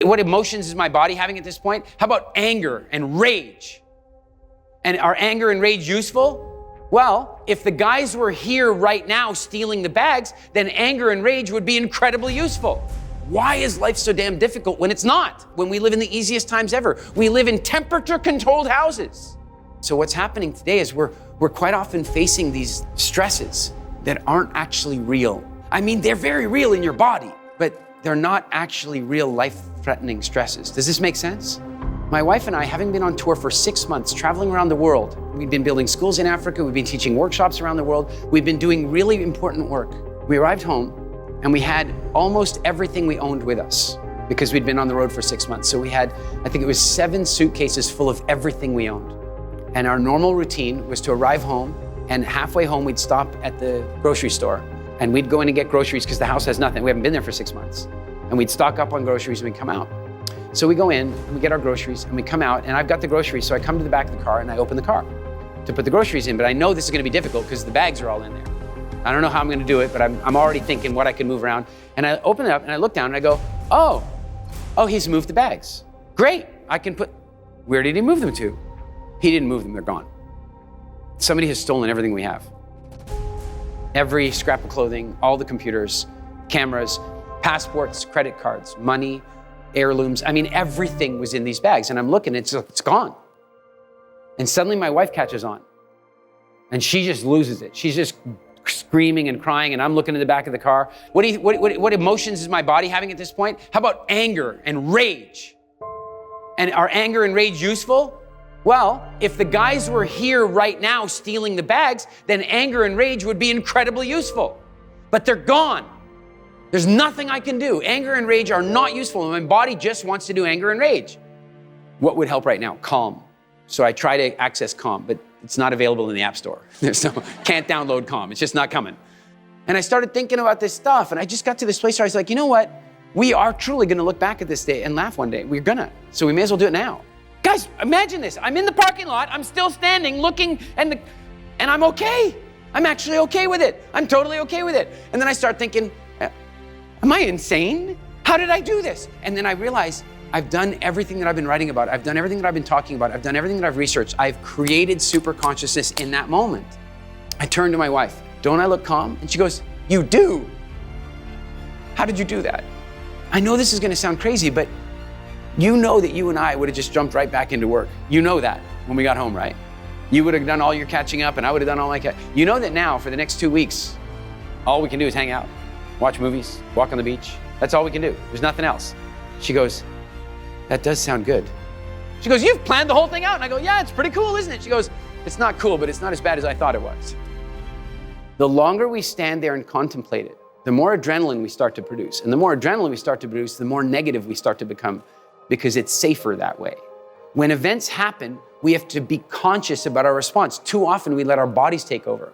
What emotions is my body having at this point? How about anger and rage? And are anger and rage useful? Well, if the guys were here right now stealing the bags, then anger and rage would be incredibly useful. Why is life so damn difficult when it's not? When we live in the easiest times ever. We live in temperature-controlled houses. So what's happening today is we're quite often facing these stresses that aren't actually real. I mean, they're very real in your body, but they're not actually real life-threatening stresses. Does this make sense? My wife and I, having been on tour for 6 months, traveling around the world, we've been building schools in Africa, we've been teaching workshops around the world, we've been doing really important work. We arrived home and we had almost everything we owned with us because we'd been on the road for 6 months. So we had, I think it was 7 suitcases full of everything we owned. And our normal routine was to arrive home, and halfway home we'd stop at the grocery store and we'd go in and get groceries because the house has nothing. We haven't been there for 6 months. And we'd stock up on groceries and we'd come out. So we go in and we get our groceries and we come out, and I've got the groceries, so I come to the back of the car and I open the car to put the groceries in, but I know this is gonna be difficult because the bags are all in there. I don't know how I'm gonna do it, but I'm already thinking what I can move around. And I open it up and I look down and I go, oh, he's moved the bags. Great, I can put, where did he move them to? He didn't move them, they're gone. Somebody has stolen everything we have. Every scrap of clothing, all the computers, cameras, passports, credit cards, money, heirlooms. I mean, everything was in these bags, and I'm looking, it's gone. And suddenly my wife catches on, and she just loses it. She's just screaming and crying, and I'm looking in the back of the car. What emotions is my body having at this point? How about anger and rage? And are anger and rage useful? Well, if the guys were here right now stealing the bags, then anger and rage would be incredibly useful. But they're gone. There's nothing I can do. Anger and rage are not useful, and my body just wants to do anger and rage. What would help right now? Calm. So I try to access Calm, but it's not available in the App Store. Can't download Calm. It's just not coming. And I started thinking about this stuff, and I just got to this place where I was like, you know what? We are truly gonna look back at this day and laugh one day. We're gonna. So we may as well do it now. Guys, imagine this. I'm in the parking lot. I'm still standing looking, and I'm okay. I'm actually okay with it. I'm totally okay with it. And then I start thinking, am I insane? How did I do this? And then I realize I've done everything that I've been writing about. I've done everything that I've been talking about. I've done everything that I've researched. I've created super consciousness in that moment. I turned to my wife. Don't I look calm? And she goes, you do. How did you do that? I know this is gonna sound crazy, but you know that you and I would have just jumped right back into work. You know that when we got home, right? You would have done all your catching up and I would have done all my You know that now for the next 2 weeks, all we can do is hang out, watch movies, walk on the beach. That's all we can do. There's nothing else. She goes, that does sound good. She goes, you've planned the whole thing out. And I go, yeah, it's pretty cool, isn't it? She goes, it's not cool, but it's not as bad as I thought it was. The longer we stand there and contemplate it, the more adrenaline we start to produce. And the more adrenaline we start to produce, the more negative we start to become, because it's safer that way. When events happen, we have to be conscious about our response. Too often we let our bodies take over.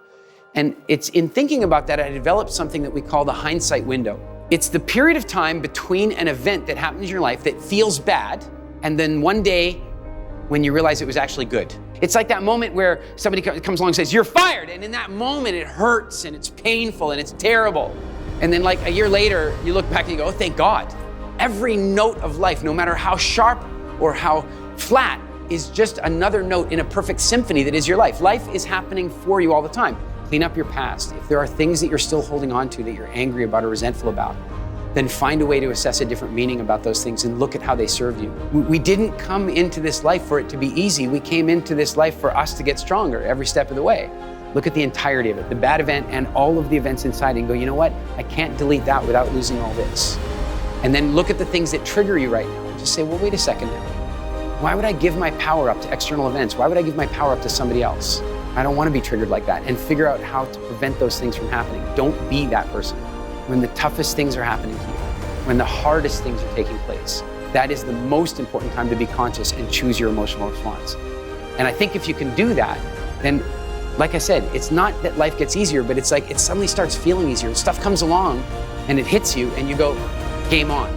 And it's in thinking about that, I developed something that we call the Hindsight Window. It's the period of time between an event that happens in your life that feels bad, and then one day when you realize it was actually good. It's like that moment where somebody comes along and says, you're fired. And in that moment, it hurts and it's painful and it's terrible. And then like a year later, you look back and you go, oh, thank God. Every note of life, no matter how sharp or how flat, is just another note in a perfect symphony that is your life. Life is happening for you all the time. Clean up your past. If there are things that you're still holding on to that you're angry about or resentful about, then find a way to assess a different meaning about those things and look at how they served you. We didn't come into this life for it to be easy. We came into this life for us to get stronger every step of the way. Look at the entirety of it, the bad event and all of the events inside, and go, you know what? I can't delete that without losing all this. And then look at the things that trigger you right now and just say, well, wait a second now. Why would I give my power up to external events? Why would I give my power up to somebody else? I don't want to be triggered like that, and figure out how to prevent those things from happening. Don't be that person. When the toughest things are happening to you, when the hardest things are taking place, that is the most important time to be conscious and choose your emotional response. And I think if you can do that, then like I said, it's not that life gets easier, but it's like it suddenly starts feeling easier. Stuff comes along and it hits you and you go, game on.